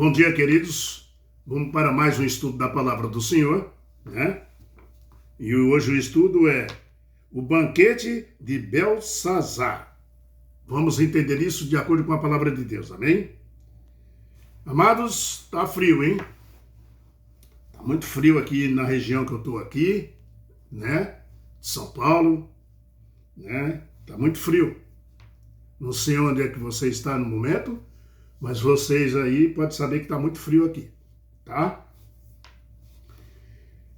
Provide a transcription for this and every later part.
Bom dia, queridos. Vamos para mais um estudo da Palavra do Senhor, né? E hoje o estudo é o banquete de Belsazar. Vamos entender isso de acordo com a Palavra de Deus, amém? Amados, tá frio, hein? Tá muito frio aqui na região que eu tô aqui, né? De São Paulo, né? Tá muito frio. Não sei onde é que você está no momento, mas vocês aí podem saber que está muito frio aqui, tá?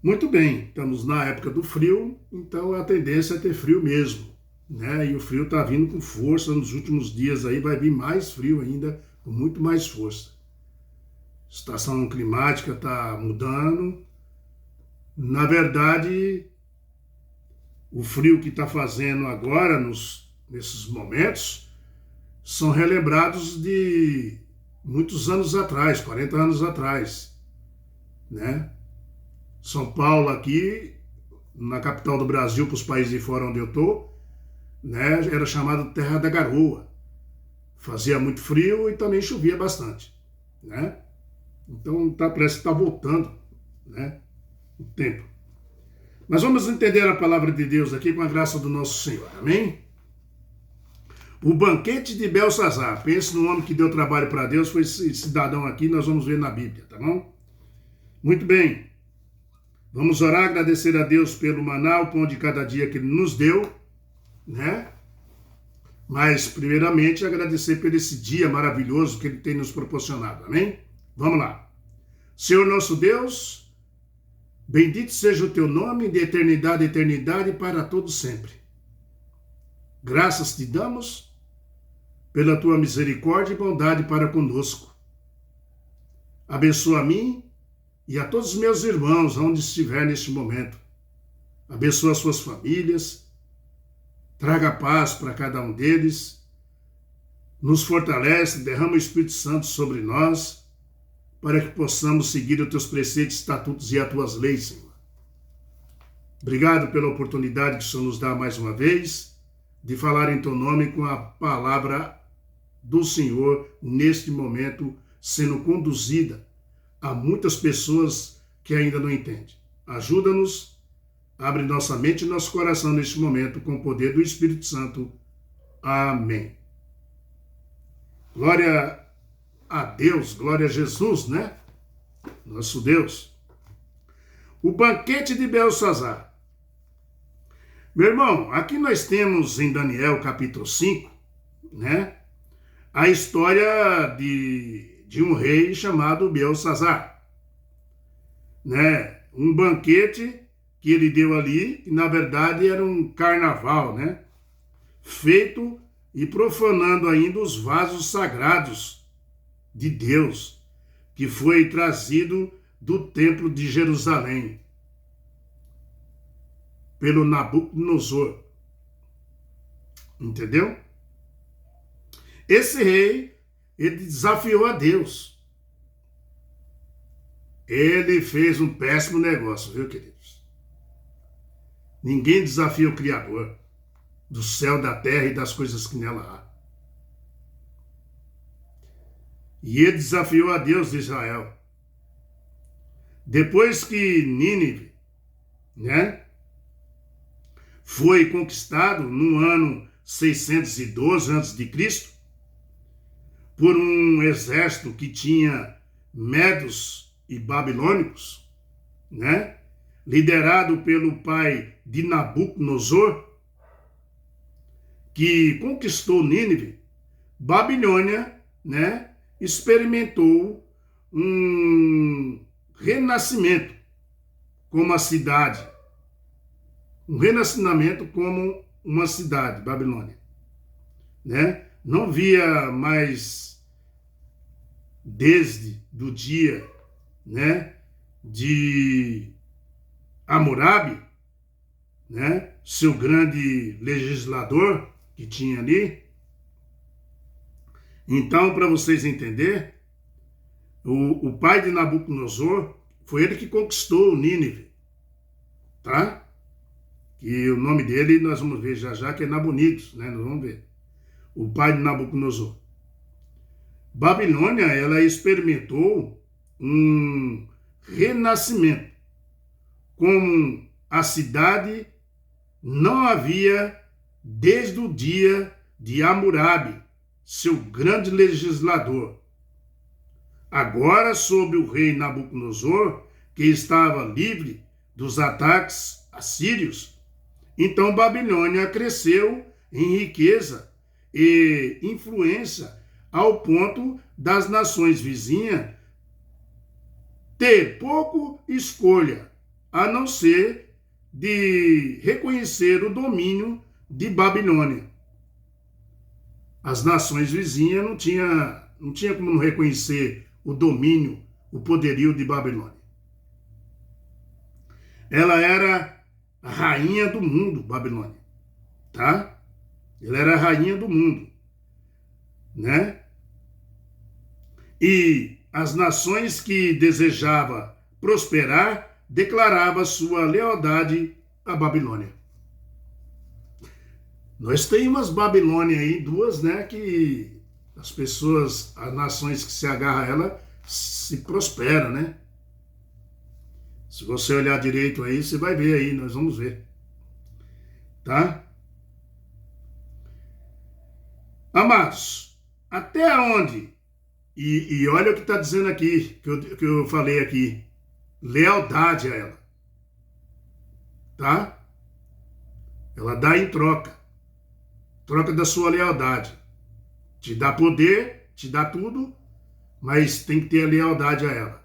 Muito bem, estamos na época do frio, então a tendência é ter frio mesmo, né? E o frio está vindo com força nos últimos dias aí, vai vir mais frio ainda, com muito mais força. A estação climática está mudando. Na verdade, o frio que está fazendo agora, nesses momentos, são relembrados de muitos anos atrás, 40 anos atrás, né? São Paulo aqui, na capital do Brasil, para os países de fora onde eu estou, né, era chamado Terra da Garoa. Fazia muito frio e também chovia bastante, né? Então parece que está voltando, né, o tempo. Mas vamos entender a palavra de Deus aqui com a graça do nosso Senhor, amém? O banquete de Belsazar. Pense no homem que deu trabalho para Deus, foi esse cidadão aqui, nós vamos ver na Bíblia, tá bom? Muito bem. Vamos orar, agradecer a Deus pelo maná, o pão de cada dia que Ele nos deu, né? Mas, primeiramente, agradecer por esse dia maravilhoso que Ele tem nos proporcionado, amém? Vamos lá. Senhor nosso Deus, bendito seja o Teu nome de eternidade a eternidade para todo sempre. Graças te damos pela tua misericórdia e bondade para conosco. Abençoa a mim e a todos os meus irmãos, onde estiver neste momento. Abençoa as suas famílias, traga paz para cada um deles, nos fortalece, derrama o Espírito Santo sobre nós, para que possamos seguir os teus preceitos, estatutos e as tuas leis, Senhor. Obrigado pela oportunidade que o Senhor nos dá mais uma vez, de falar em teu nome com a palavra do Senhor neste momento, sendo conduzida a muitas pessoas que ainda não entendem. Ajuda-nos, abre nossa mente e nosso coração neste momento com o poder do Espírito Santo. Amém. Glória a Deus, glória a Jesus, né? Nosso Deus. O banquete de Belsazar. Meu irmão, aqui nós temos em Daniel capítulo 5, né? A história de um rei chamado Belsazar, né? Um banquete que ele deu ali, que na verdade era um carnaval, né? Feito e profanando ainda os vasos sagrados de Deus, que foi trazido do templo de Jerusalém pelo Nabucodonosor. Entendeu? Esse rei, ele desafiou a Deus. Ele fez um péssimo negócio, viu, queridos? Ninguém desafia o Criador do céu, da terra e das coisas que nela há. E ele desafiou a Deus de Israel. Depois que Nínive, né, foi conquistado no ano 612 a.C., por um exército que tinha medos e babilônicos, né, liderado pelo pai de Nabucodonosor, que conquistou Nínive, Babilônia, né, experimentou um renascimento como a cidade, um renascimento como uma cidade, Babilônia, né? Não via mais, desde do dia, né, de Hammurabi, né, seu grande legislador que tinha ali. Então, para vocês entenderem, o pai de Nabucodonosor foi ele que conquistou Nínive, tá? Que o nome dele nós vamos ver já já, que é Nabonidos, né? Nós vamos ver. O pai de Nabucodonosor. Babilônia, ela experimentou um renascimento, como a cidade não havia desde o dia de Hammurabi, seu grande legislador. Agora, sob o rei Nabucodonosor, que estava livre dos ataques assírios, então Babilônia cresceu em riqueza e influência ao ponto das nações vizinhas ter pouco escolha, a não ser de reconhecer o domínio de Babilônia. As nações vizinhas não tinha como não reconhecer o domínio, o poderio de Babilônia. Ela era a rainha do mundo, Babilônia, tá? Ela era a rainha do mundo, né? E as nações que desejavam prosperar declaravam sua lealdade à Babilônia. Nós temos Babilônia aí, duas, né, que as pessoas, as nações que se agarram a ela, se prosperam, né? Se você olhar direito aí, você vai ver aí, nós vamos ver. Tá? Amados, até onde? E olha o que está dizendo aqui, que eu falei aqui. Lealdade a ela. Tá? Ela dá em troca. Troca da sua lealdade. Te dá poder, te dá tudo, mas tem que ter a lealdade a ela.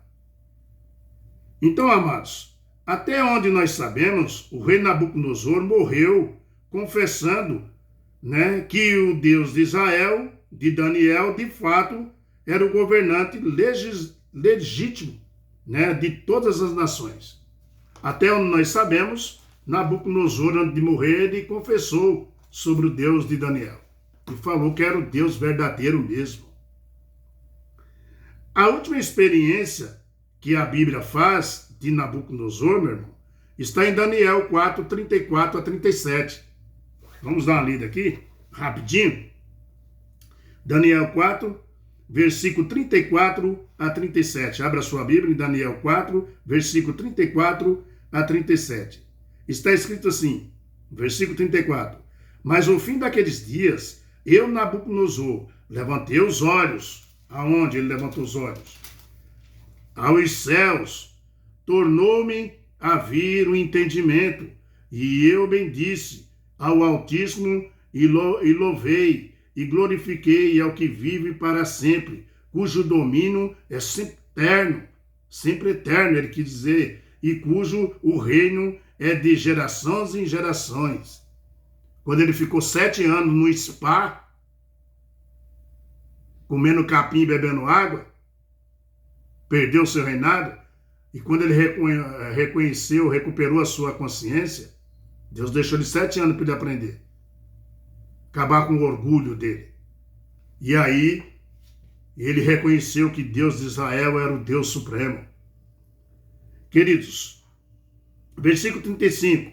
Então, amados, até onde nós sabemos, o rei Nabucodonosor morreu confessando, né, que o Deus de Israel, de Daniel, de fato, era o governante legítimo, né, de todas as nações. Até onde nós sabemos, Nabucodonosor, antes de morrer, ele confessou sobre o Deus de Daniel. E falou que era o Deus verdadeiro mesmo. A última experiência que a Bíblia faz de Nabucodonosor, meu irmão, está em Daniel 4, 34 a 37. Vamos dar uma lida aqui, rapidinho. Daniel 4, versículo 34 a 37. Abra sua Bíblia em Daniel 4, versículo 34 a 37. Está escrito assim, versículo 34. Mas no fim daqueles dias, eu, Nabucodonosor, levantei os olhos. Aonde ele levantou os olhos? Aos céus. Tornou-me a vir o entendimento. E eu bendice ao Altíssimo e louvei e glorifiquei ao que vive para sempre, cujo domínio é sempre eterno, ele quis dizer, e cujo o reino é de gerações em gerações. Quando ele ficou 7 anos no spa, comendo capim e bebendo água, perdeu seu reinado, e quando ele reconheceu, recuperou a sua consciência, Deus deixou ele 7 anos para ele aprender. Acabar com o orgulho dele. E aí, ele reconheceu que Deus de Israel era o Deus supremo. Queridos, versículo 35.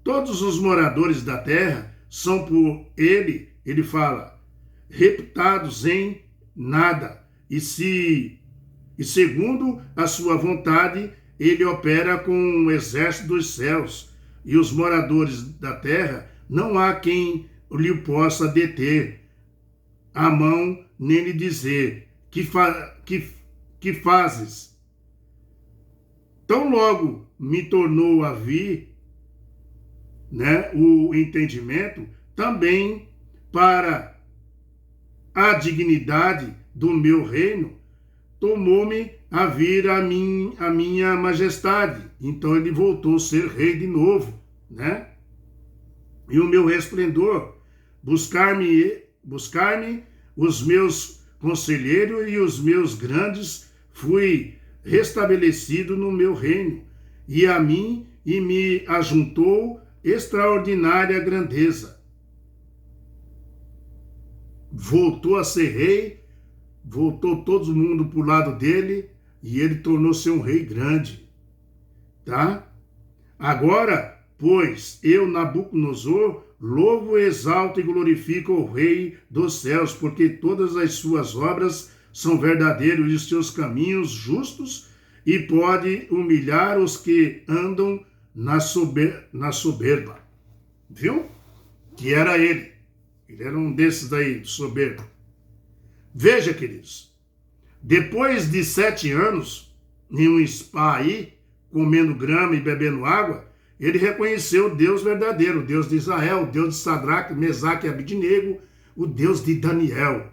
Todos os moradores da terra são por ele fala, reputados em nada. E segundo a sua vontade, ele opera com o exército dos céus. E os moradores da terra, não há quem lhe possa deter a mão, nem lhe dizer, que fazes? Tão logo me tornou a vir, né, o entendimento, também para a dignidade do meu reino, tomou-me a vir a minha majestade. Então ele voltou a ser rei de novo, né? E o meu resplendor, buscar-me os meus conselheiros e os meus grandes, fui restabelecido no meu reino, e a mim e me ajuntou extraordinária grandeza. Voltou a ser rei, voltou todo mundo para o lado dele, e ele tornou-se um rei grande, tá? Agora, pois, eu, Nabucodonosor, louvo, exalto e glorifico o Rei dos céus, porque todas as suas obras são verdadeiros e os seus caminhos justos, e pode humilhar os que andam na soberba. Viu? Que era ele. Ele era um desses daí, soberbo. Veja, queridos, depois de 7 anos, em um spa aí, comendo grama e bebendo água, ele reconheceu o Deus verdadeiro, o Deus de Israel, o Deus de Sadraque, Mesaque e Abidnego, o Deus de Daniel,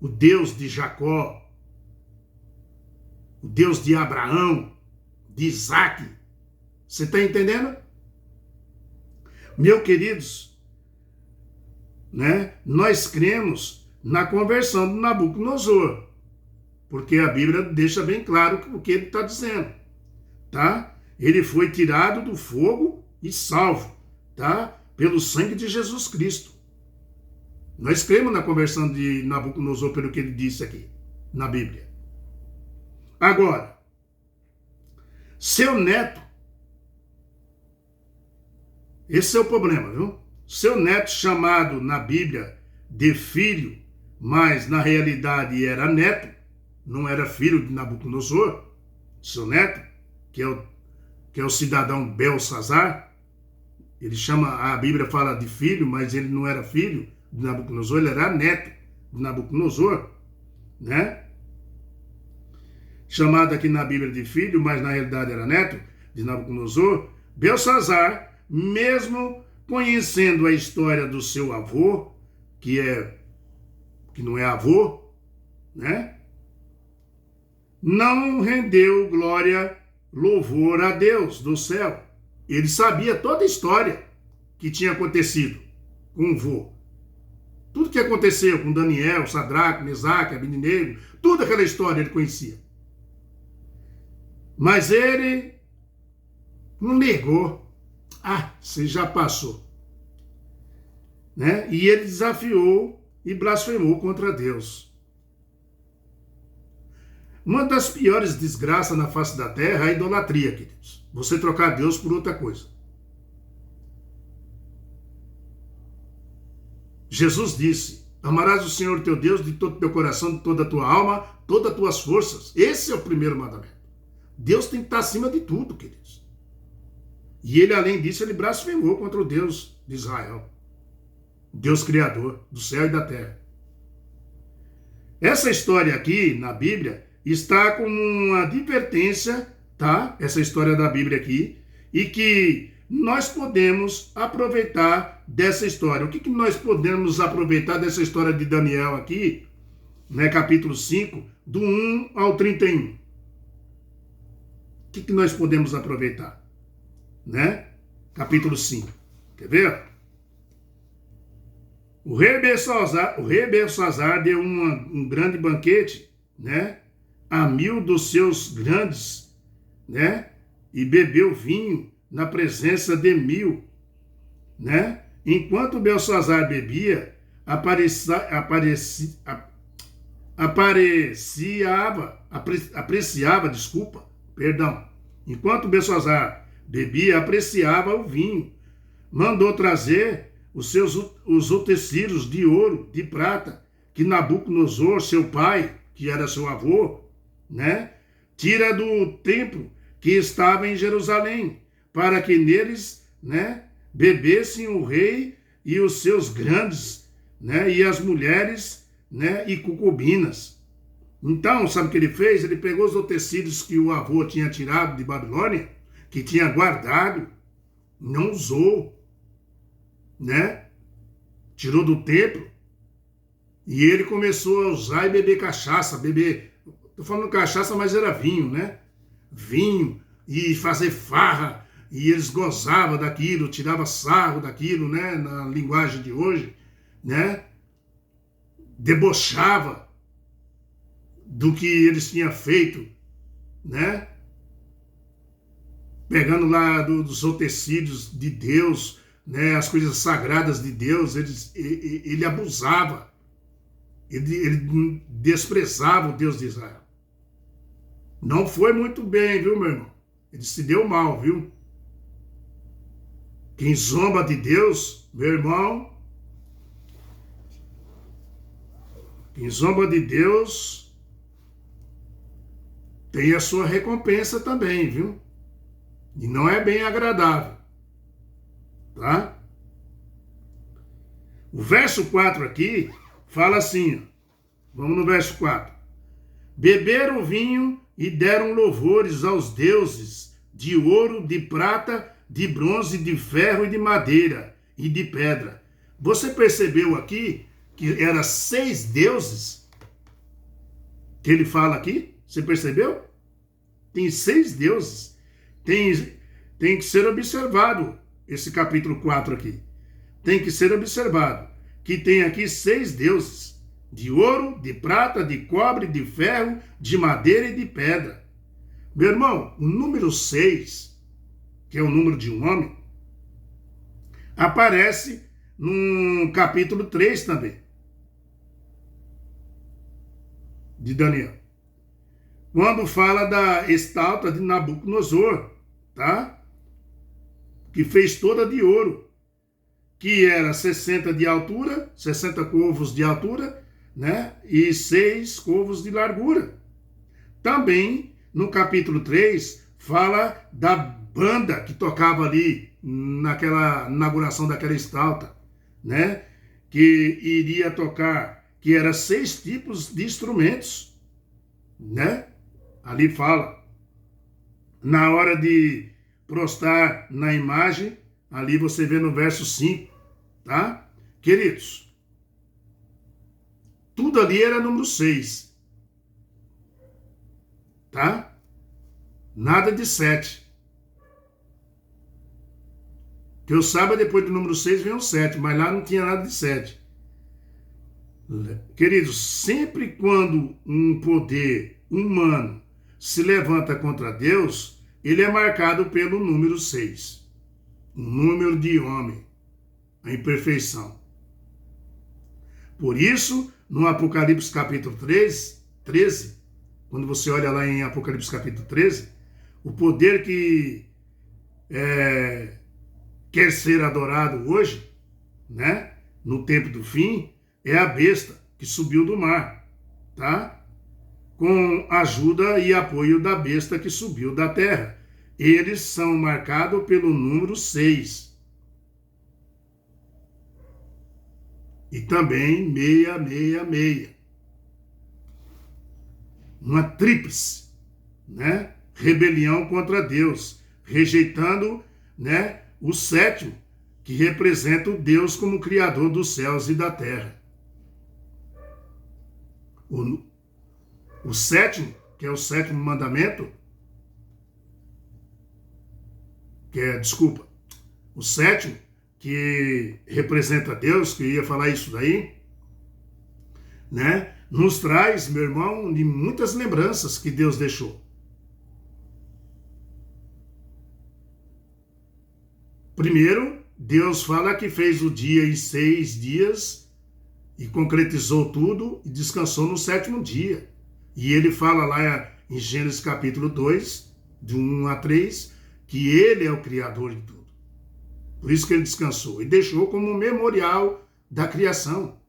o Deus de Jacó, o Deus de Abraão, de Isaac. Você está entendendo? Meus queridos, né, nós cremos na conversão do Nabucodonosor, porque a Bíblia deixa bem claro o que ele está dizendo, tá? Ele foi tirado do fogo e salvo, tá? Pelo sangue de Jesus Cristo. Nós cremos na conversão de Nabucodonosor pelo que ele disse aqui, na Bíblia. Agora, seu neto, esse é o problema, viu? Seu neto, chamado na Bíblia de filho, mas na realidade era neto, não era filho de Nabucodonosor, seu neto, que é o cidadão Belsazar, ele chama, a Bíblia fala de filho, mas ele não era filho de Nabucodonosor, ele era neto de Nabucodonosor, né? Chamado aqui na Bíblia de filho, mas na realidade era neto de Nabucodonosor. Belsazar, mesmo conhecendo a história do seu avô, que não é avô, né? Não rendeu glória, louvor a Deus do céu. Ele sabia toda a história que tinha acontecido com o vô. Tudo que aconteceu com Daniel, Sadraque, Mesaque, Abidnego, toda aquela história ele conhecia. Mas ele não negou. Ah, você já passou. Né? E ele desafiou e blasfemou contra Deus. Uma das piores desgraças na face da terra é a idolatria, queridos. Você trocar Deus por outra coisa. Jesus disse: amarás o Senhor teu Deus de todo o teu coração, de toda a tua alma, todas as tuas forças. Esse é o primeiro mandamento. Deus tem que estar acima de tudo, queridos. E ele, além disso, ele blasfemou contra o Deus de Israel. Deus Criador do céu e da terra. Essa história aqui, na Bíblia, está como uma advertência, tá? Essa história da Bíblia aqui, e que nós podemos aproveitar dessa história. O que nós podemos aproveitar dessa história de Daniel aqui, né, capítulo 5, do 1 ao 31? O que nós podemos aproveitar? Né? Capítulo 5. Quer ver? O rei Belsazar deu um grande banquete, né, a 1000 dos seus grandes, né, e bebeu vinho na presença de 1000, né? Enquanto Belsazar bebia, Enquanto Belsazar bebia, apreciava o vinho. Mandou trazer os utensílios de ouro, de prata, que Nabucodonosor, seu pai, que era seu avô, né, tira do templo que estava em Jerusalém, para que neles, né, bebessem o rei e os seus grandes, né, e as mulheres, né, e concubinas. Então, sabe o que ele fez? Ele pegou os utensílios que o avô tinha tirado de Babilônia, que tinha guardado, não usou, né? Tirou do templo, e ele começou a usar e beber cachaça, tô falando cachaça, mas era vinho, né? Vinho, e fazer farra, e eles gozavam daquilo, tiravam sarro daquilo, né? Na linguagem de hoje, né? Debochava do que eles tinham feito, né? Pegando lá dos utensílios de Deus, né? As coisas sagradas de Deus, ele abusava, ele desprezava o Deus de Israel. Não foi muito bem, viu, meu irmão? Ele se deu mal, viu? Quem zomba de Deus, meu irmão, Quem zomba de Deus tem a sua recompensa também, viu? E não é bem agradável, tá? O verso 4 aqui fala assim, ó, vamos no verso 4. Beberam vinho e deram louvores aos deuses de ouro, de prata, de bronze, de ferro e de madeira e de pedra. Você percebeu aqui que eram 6 deuses que ele fala aqui? Você percebeu? Tem 6 deuses. Tem que ser observado esse capítulo 4 aqui. Tem que ser observado que tem aqui 6 deuses. De ouro, de prata, de cobre, de ferro, de madeira e de pedra. Meu irmão, o número 6, que é o número de um homem, aparece no capítulo 3 também, de Daniel. Quando fala da estátua de Nabucodonosor, tá? Que fez toda de ouro, que era 60 de altura, 60 côvados de altura, né? E 6 côvados de largura. Também, no capítulo 3, fala da banda que tocava ali naquela inauguração daquela estátua, né? Que iria tocar, que era 6 tipos de instrumentos, né? Ali fala. Na hora de prostrar na imagem, ali você vê no verso 5, tá? Queridos, tudo ali era número 6, tá? Nada de 7. Que eu saiba, depois do número 6 vem o 7, mas lá não tinha nada de 7. Queridos, sempre quando um poder humano se levanta contra Deus, ele é marcado pelo número 6. O número de homem, a imperfeição. Por isso, no Apocalipse capítulo 13, quando você olha lá em Apocalipse capítulo 13, o poder que quer ser adorado hoje, né, no tempo do fim, é a besta que subiu do mar, tá? Com ajuda e apoio da besta que subiu da terra. Eles são marcados pelo número 6. E também 666. Uma tríplice, né? Rebelião contra Deus, rejeitando, né, o 7º, que representa o Deus como Criador dos céus e da terra. O 7º, que é o 7º mandamento, o 7º, que representa Deus, que eu ia falar isso daí, né, nos traz, meu irmão, de muitas lembranças que Deus deixou. Primeiro, Deus fala que fez o dia em 6 dias e concretizou tudo e descansou no 7º dia. E ele fala lá em Gênesis capítulo 2, de 1 a 3, que ele é o Criador de tudo. Por isso que ele descansou e deixou como um memorial da criação.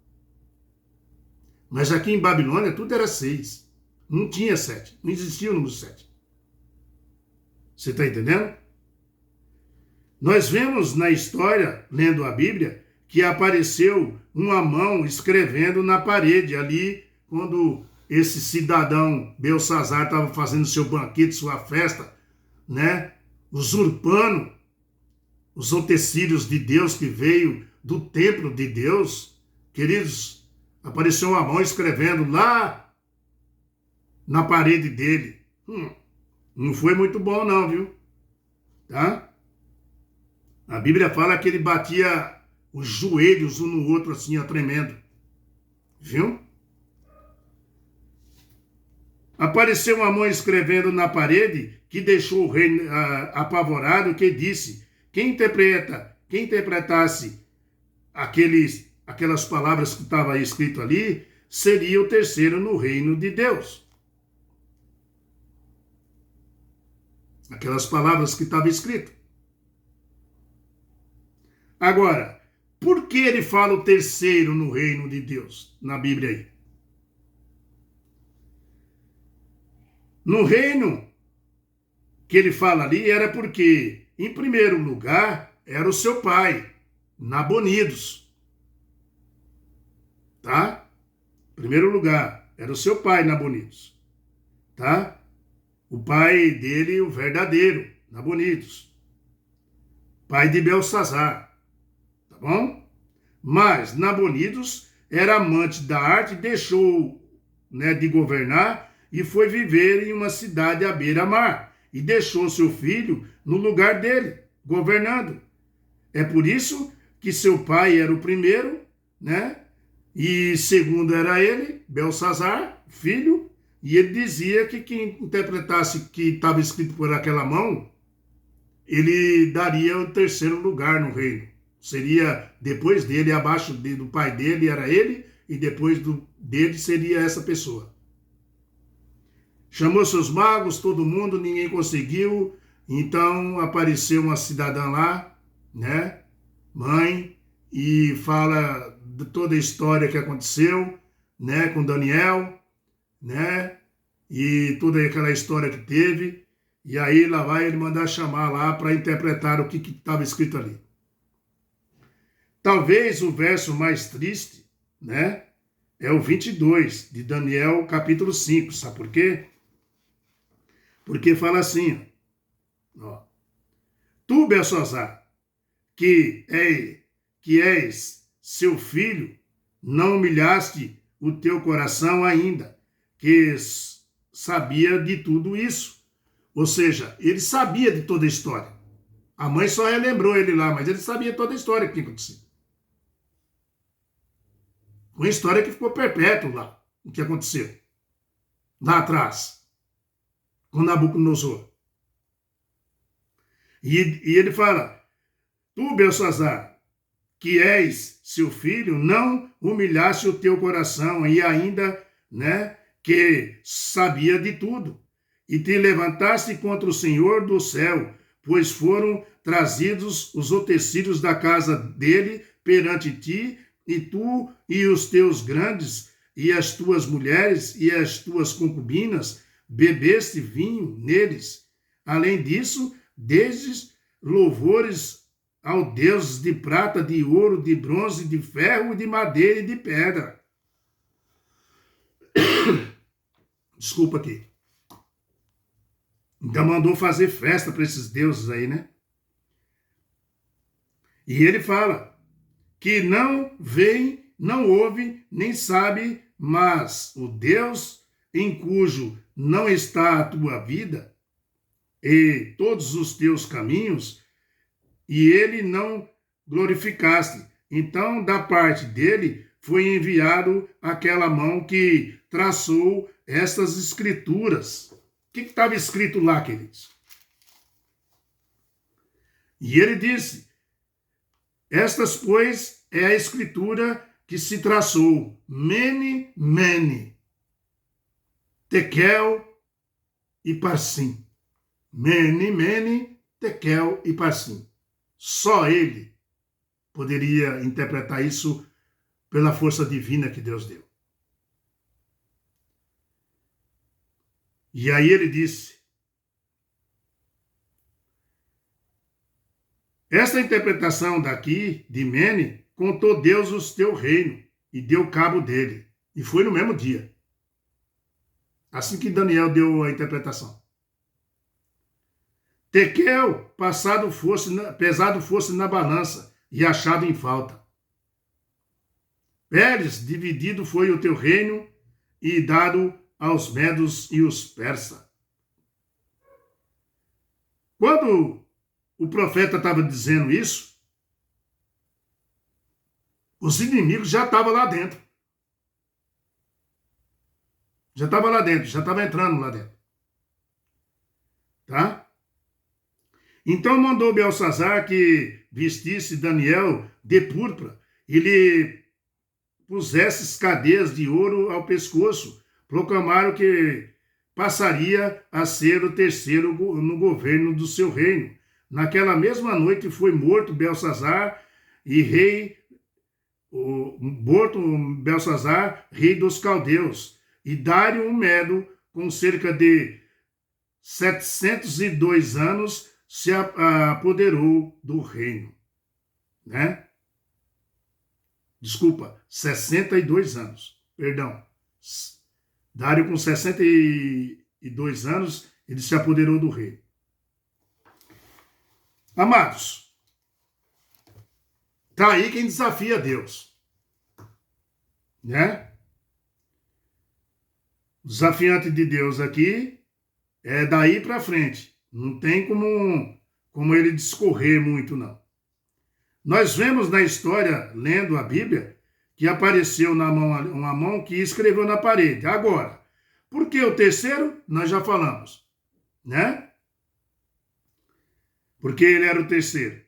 Mas aqui em Babilônia tudo era 6. Não tinha 7. Não existia o número 7. Você está entendendo? Nós vemos na história, lendo a Bíblia, que apareceu uma mão escrevendo na parede ali, quando esse cidadão Belsazar estava fazendo seu banquete, sua festa, né? Usurpando os utensílios de Deus que veio do templo de Deus. Queridos, apareceu uma mão escrevendo lá na parede dele. Não foi muito bom não, viu? Tá? A Bíblia fala que ele batia os joelhos um no outro assim, ó, tremendo. Viu? Apareceu uma mão escrevendo na parede que deixou o rei apavorado, que disse: quem interpretasse aquelas palavras que estavam escrito ali, seria o terceiro no reino de Deus. Aquelas palavras que estavam escritas. Agora, por que ele fala o terceiro no reino de Deus, na Bíblia aí? No reino que ele fala ali era porque, em primeiro lugar, era o seu pai, Nabonidos, tá? Em primeiro lugar, era o seu pai, Nabonidos, tá? O pai dele, o verdadeiro, Nabonidos, pai de Belsazar, tá bom? Mas Nabonidos era amante da arte, deixou, né, de governar e foi viver em uma cidade à beira-mar e deixou seu filho no lugar dele, governando. É por isso que seu pai era o primeiro, né? E segundo era ele, Belsazar, filho, e ele dizia que quem interpretasse que estava escrito por aquela mão, ele daria o terceiro lugar no reino. Seria depois dele, abaixo do pai dele era ele, e depois dele seria essa pessoa. Chamou seus magos, todo mundo, ninguém conseguiu. Então apareceu uma cidadã lá, né, mãe, e fala de toda a história que aconteceu, né, com Daniel, né, e toda aquela história que teve. E aí lá vai ele mandar chamar lá para interpretar o que estava escrito ali. Talvez o verso mais triste, né, é o 22 de Daniel, capítulo 5. Sabe por quê? Porque fala assim, ó, tu, Belsazar, que és seu filho, não humilhaste o teu coração ainda, que sabia de tudo isso. Ou seja, ele sabia de toda a história. A mãe só relembrou ele lá, mas ele sabia toda a história que tinha acontecido. Uma história que ficou perpétua lá, o que aconteceu. Lá atrás, com Nabucodonosor. E ele fala, tu, Belsazar, que és seu filho, não humilhaste o teu coração e ainda, né, que sabia de tudo. E te levantaste contra o Senhor do céu, pois foram trazidos os utensílios da casa dele perante ti, e tu e os teus grandes, e as tuas mulheres, e as tuas concubinas, bebeste vinho neles. Além disso, desdes louvores ao Deus de prata, de ouro, de bronze, de ferro, de madeira e de pedra. Desculpa aqui. Então mandou fazer festa para esses deuses aí, né? E ele fala que não vem, não ouve, nem sabe, mas o Deus em cujo não está a tua vida e todos os teus caminhos, e ele não glorificaste. Então, da parte dele, foi enviado aquela mão que traçou estas escrituras. O que estava escrito lá, queridos? E ele disse, estas, pois, é a escritura que se traçou, Mene, Mene, Tekel e Parsim. Mene, Mene, Tekel e Parsim. Só ele poderia interpretar isso pela força divina que Deus deu. E aí ele disse, esta interpretação daqui, de Mene, contou Deus o teu reino e deu cabo dele. E foi no mesmo dia. Assim que Daniel deu a interpretação. Tekel, pesado fosse na balança e achado em falta. Pérez, dividido foi o teu reino e dado aos medos e os persas. Quando o profeta estava dizendo isso, os inimigos já estavam lá dentro. Já estava lá dentro, já estava entrando lá dentro. Tá? Então mandou Belsazar que vestisse Daniel de púrpura e lhe pusesse cadeias de ouro ao pescoço. Proclamaram que passaria a ser o terceiro no governo do seu reino. Naquela mesma noite foi morto Belsazar rei dos caldeus, e Dário o Medo, com cerca de 702 anos se apoderou do reino, né? Desculpa, 62 anos, perdão. Dário, com 62 anos, ele se apoderou do reino. Amados, tá aí quem desafia Deus, né? O desafiante de Deus aqui é daí para frente. Não tem como ele discorrer muito, não. Nós vemos na história, lendo a Bíblia, que apareceu na mão, uma mão que escreveu na parede. Agora, por que o terceiro? Nós já falamos, né? Porque ele era o terceiro,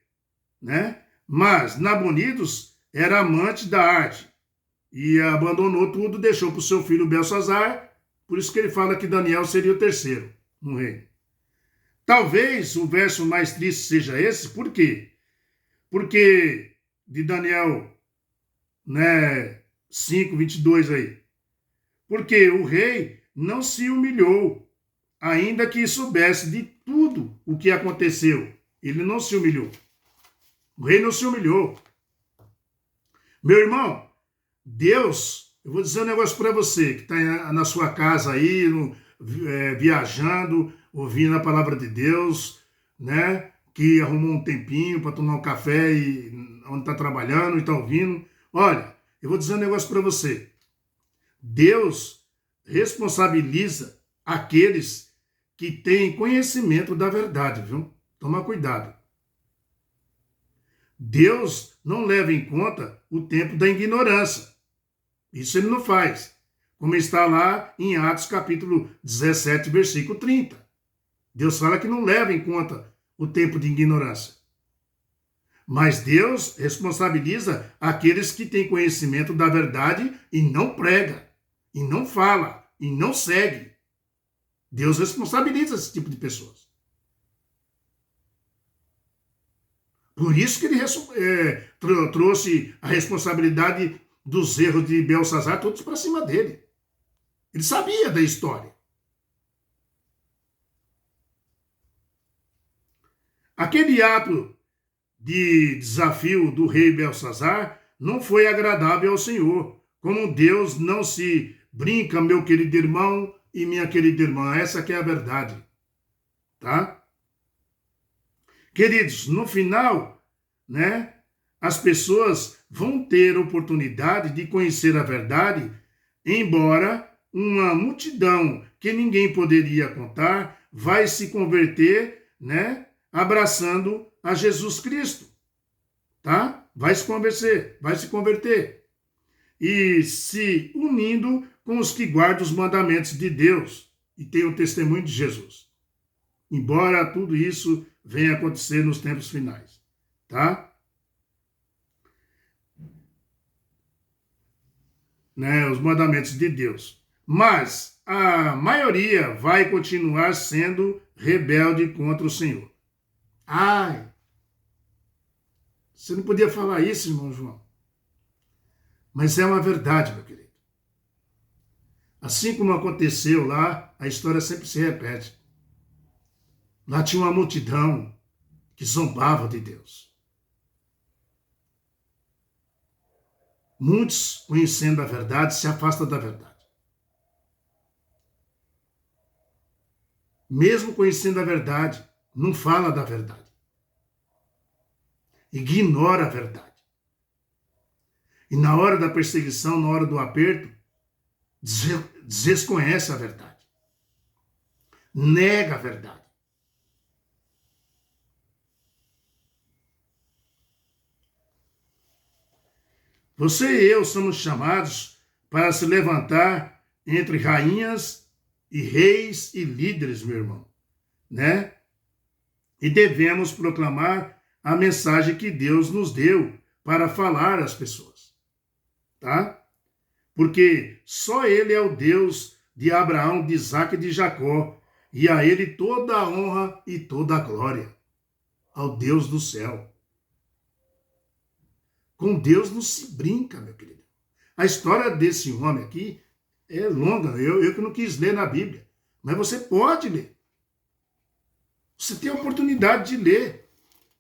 né? Mas Nabonidos era amante da arte e abandonou tudo, deixou para o seu filho Belsazar. Por isso que ele fala que Daniel seria o terceiro no reino. Talvez o verso mais triste seja esse, por quê? Porque de Daniel, né, 5:22 aí. Porque o rei não se humilhou, ainda que soubesse de tudo o que aconteceu. Ele não se humilhou. O rei não se humilhou. Meu irmão, Deus, eu vou dizer um negócio para você, que está na sua casa aí, viajando, ouvindo a palavra de Deus, né? Que arrumou um tempinho para tomar um café onde está trabalhando e está ouvindo. Olha, eu vou dizer um negócio para você. Deus responsabiliza aqueles que têm conhecimento da verdade, viu? Toma cuidado. Deus não leva em conta o tempo da ignorância. Isso ele não faz. Como está lá em Atos capítulo 17, versículo 30. Deus fala que não leva em conta o tempo de ignorância. Mas Deus responsabiliza aqueles que têm conhecimento da verdade e não prega, e não fala, e não segue. Deus responsabiliza esse tipo de pessoas. Por isso que ele trouxe a responsabilidade dos erros de Belsazar todos para cima dele. Ele sabia da história. Aquele ato de desafio do rei Belsazar não foi agradável ao Senhor. Como Deus não se brinca, meu querido irmão e minha querida irmã. Essa que é a verdade. Tá? Queridos, no final, né, as pessoas vão ter oportunidade de conhecer a verdade, embora uma multidão que ninguém poderia contar vai se converter, né, abraçando a Jesus Cristo, tá? Vai se converter e se unindo com os que guardam os mandamentos de Deus e têm o testemunho de Jesus. Embora tudo isso venha acontecer nos tempos finais, tá? Né, os mandamentos de Deus. Mas a maioria vai continuar sendo rebelde contra o Senhor. Ai, você não podia falar isso, irmão João. Mas é uma verdade, meu querido. Assim como aconteceu lá, a história sempre se repete. Lá tinha uma multidão que zombava de Deus. Muitos, conhecendo a verdade, se afastam da verdade. Mesmo conhecendo a verdade, não fala da verdade. Ignora a verdade. E na hora da perseguição, na hora do aperto, desconhece a verdade. Nega a verdade. Você e eu somos chamados para se levantar entre rainhas e reis e líderes, meu irmão, né? E devemos proclamar a mensagem que Deus nos deu para falar às pessoas, tá? Porque só Ele é o Deus de Abraão, de Isaac e de Jacó, e a Ele toda a honra e toda a glória, ao Deus do céu. Com Deus não se brinca, meu querido. A história desse homem aqui é longa. Eu que não quis ler na Bíblia. Mas você pode ler. Você tem a oportunidade de ler,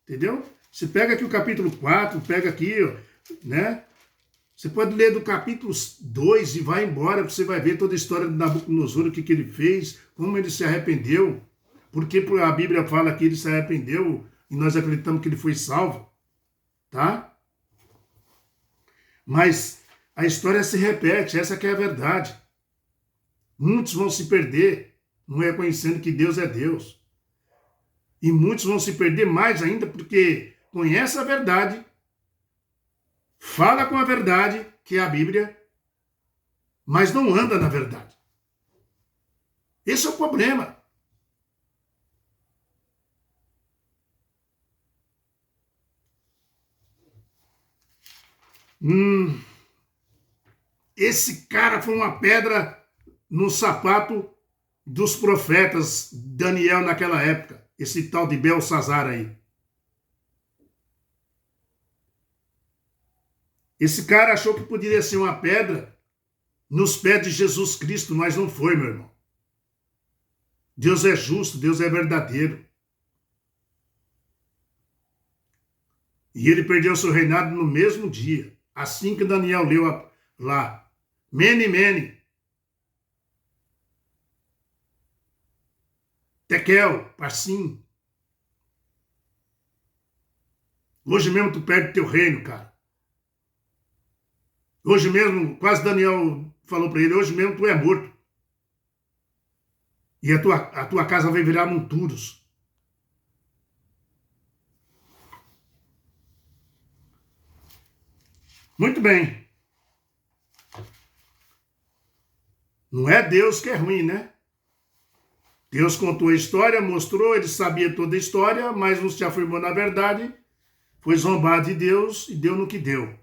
entendeu? Você pega aqui o capítulo 4, pega aqui, ó, né? Você pode ler do capítulo 2 e vai embora, você vai ver toda a história de Nabucodonosor, o que ele fez, como ele se arrependeu, porque a Bíblia fala que ele se arrependeu e nós acreditamos que ele foi salvo, tá? Mas a história se repete, essa que é a verdade. Muitos vão se perder, não reconhecendo que Deus é Deus. E muitos vão se perder mais ainda porque conhece a verdade, fala com a verdade, que é a Bíblia, mas não anda na verdade. Esse é o problema. Esse cara foi uma pedra no sapato dos profetas Daniel naquela época. Esse tal de Belsazar aí. Esse cara achou que poderia ser uma pedra nos pés de Jesus Cristo, mas não foi, meu irmão. Deus é justo, Deus é verdadeiro. E ele perdeu seu reinado no mesmo dia, assim que Daniel leu lá. Mene, mene. Tekel, Parsim. Hoje mesmo tu perde teu reino, cara. Hoje mesmo, quase Daniel falou para ele, hoje mesmo tu é morto. E a tua casa vai virar monturos. Muito bem. Não é Deus que é ruim, né? Deus contou a história, mostrou, ele sabia toda a história, mas não se afirmou na verdade, foi zombado de Deus e deu no que deu.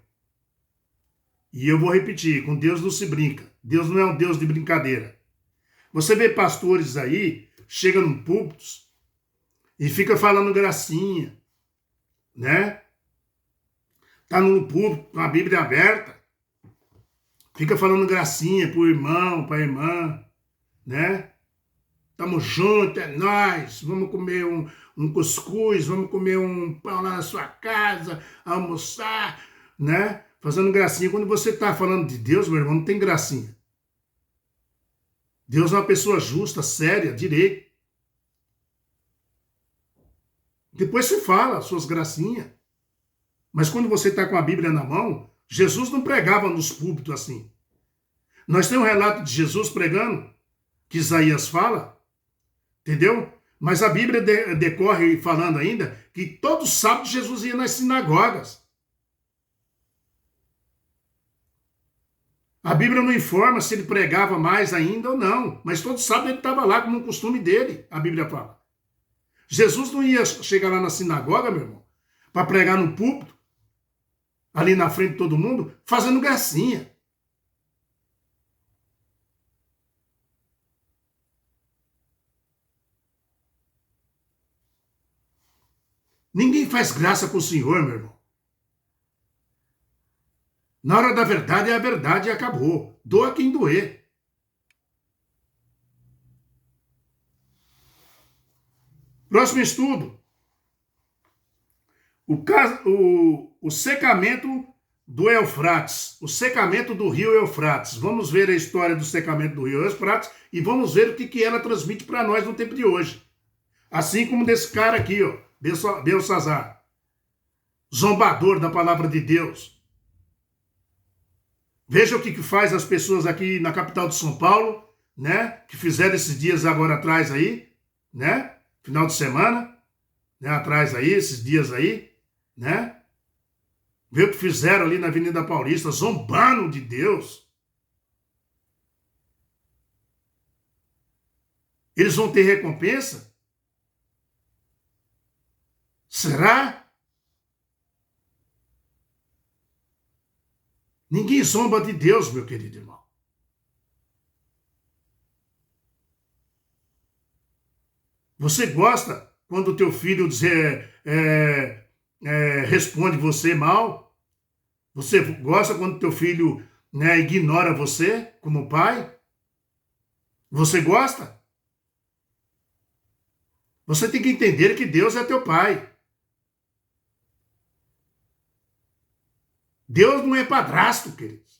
E eu vou repetir, com Deus não se brinca. Deus não é um Deus de brincadeira. Você vê pastores aí, chega num púlpito e fica falando gracinha, né? Tá no púlpito com a Bíblia aberta, fica falando gracinha pro irmão, pra irmã, né? Tamo junto, é nóis, vamos comer um cuscuz, vamos comer um pão lá na sua casa, almoçar, né? Fazendo gracinha. Quando você está falando de Deus, meu irmão, não tem gracinha. Deus é uma pessoa justa, séria, direita. Depois você fala suas gracinhas. Mas quando você está com a Bíblia na mão, Jesus não pregava nos púlpitos assim. Nós temos um relato de Jesus pregando, que Isaías fala, entendeu? Mas a Bíblia decorre falando ainda que todo sábado Jesus ia nas sinagogas. A Bíblia não informa se ele pregava mais ainda ou não, mas todo sábado ele estava lá como um costume dele, a Bíblia fala. Jesus não ia chegar lá na sinagoga, meu irmão, para pregar no púlpito, ali na frente de todo mundo, fazendo gracinha. Ninguém faz graça com o Senhor, meu irmão. Na hora da verdade é a verdade e acabou. Doa quem doer. Próximo estudo. O secamento do Eufrates. O secamento do rio Eufrates. Vamos ver a história do secamento do rio Eufrates e vamos ver o que ela transmite para nós no tempo de hoje. Assim como desse cara aqui, ó, Belsazar. Zombador da palavra de Deus. Veja o que faz as pessoas aqui na capital de São Paulo, né? Que fizeram esses dias agora atrás aí, né? Final de semana, né? Atrás aí, esses dias aí, né? Vê o que fizeram ali na Avenida Paulista, zombando de Deus. Eles vão ter recompensa? Será? Ninguém zomba de Deus, meu querido irmão. Você gosta quando o teu filho responde você mal? Você gosta quando o teu filho, né, ignora você como pai? Você gosta? Você tem que entender que Deus é teu pai. Deus não é padrasto, queridos.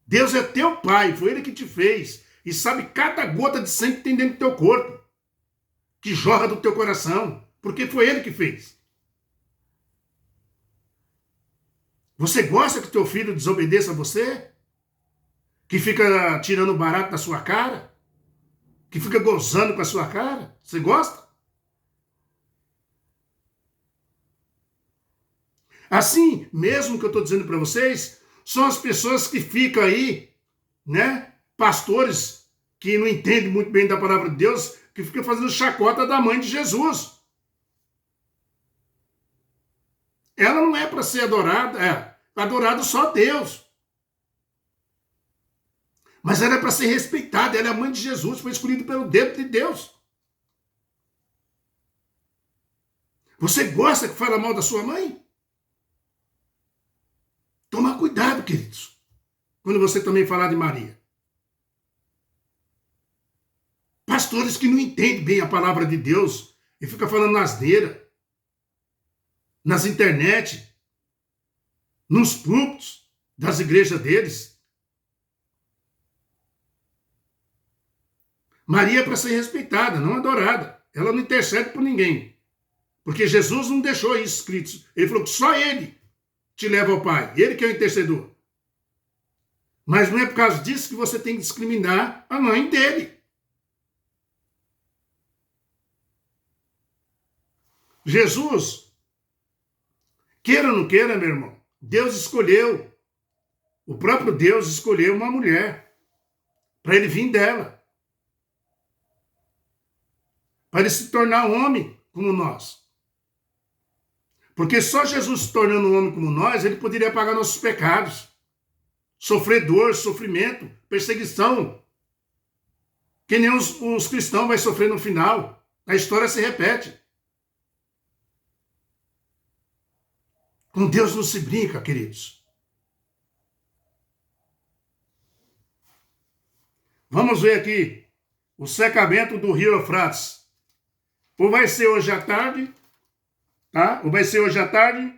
Deus é teu pai, foi ele que te fez. E sabe cada gota de sangue que tem dentro do teu corpo, que jorra do teu coração, porque foi ele que fez. Você gosta que teu filho desobedeça a você? Que fica tirando barato da sua cara? Que fica gozando com a sua cara? Você gosta? Assim, mesmo que eu estou dizendo para vocês, são as pessoas que ficam aí, né? Pastores que não entendem muito bem da palavra de Deus, que ficam fazendo chacota da mãe de Jesus. Ela não é para ser adorada, é adorado só Deus. Mas ela é para ser respeitada, ela é a mãe de Jesus, foi escolhida pelo dedo de Deus. Você gosta que fala mal da sua mãe? Toma cuidado, queridos, quando você também falar de Maria. Pastores que não entendem bem a palavra de Deus e ficam falando asneira, nas internet, nos púlpitos das igrejas deles. Maria é para ser respeitada, não adorada. Ela não intercede por ninguém. Porque Jesus não deixou isso escrito. Ele falou que só ele te leva ao Pai. Ele que é o intercedor. Mas não é por causa disso que você tem que discriminar a mãe dele. Jesus, queira ou não queira, meu irmão, Deus escolheu, o próprio Deus escolheu uma mulher para ele vir dela. Para ele se tornar homem como nós. Porque só Jesus se tornando um homem como nós, ele poderia pagar nossos pecados. Sofrer dor, sofrimento, perseguição. Que nem os cristãos vão sofrer no final. A história se repete. Com Deus não se brinca, queridos. Vamos ver aqui o secamento do rio Eufrates. Ou vai ser hoje à tarde, tá? Ou vai ser hoje à tarde,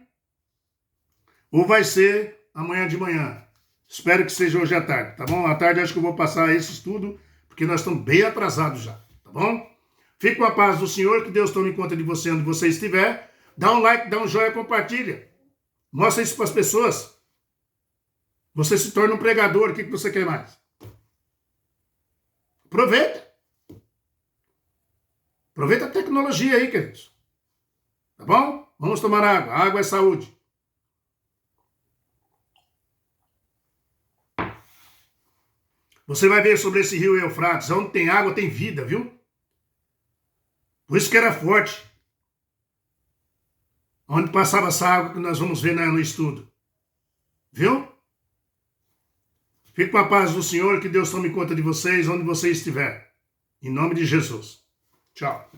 ou vai ser amanhã de manhã. Espero que seja hoje à tarde, tá bom? À tarde acho que eu vou passar esse estudo, porque nós estamos bem atrasados já, tá bom? Fique com a paz do Senhor, que Deus tome conta de você onde você estiver. Dá um like, dá um joinha, compartilha. Mostra isso para as pessoas. Você se torna um pregador, o que você quer mais? Aproveita. Aproveita a tecnologia aí, queridos. Tá bom? Vamos tomar água. Água é saúde. Você vai ver sobre esse rio Eufrates. Onde tem água, tem vida, viu? Por isso que era forte. Onde passava essa água que nós vamos ver no estudo. Viu? Fique com a paz do Senhor, que Deus tome conta de vocês, onde você estiver. Em nome de Jesus. Tchau.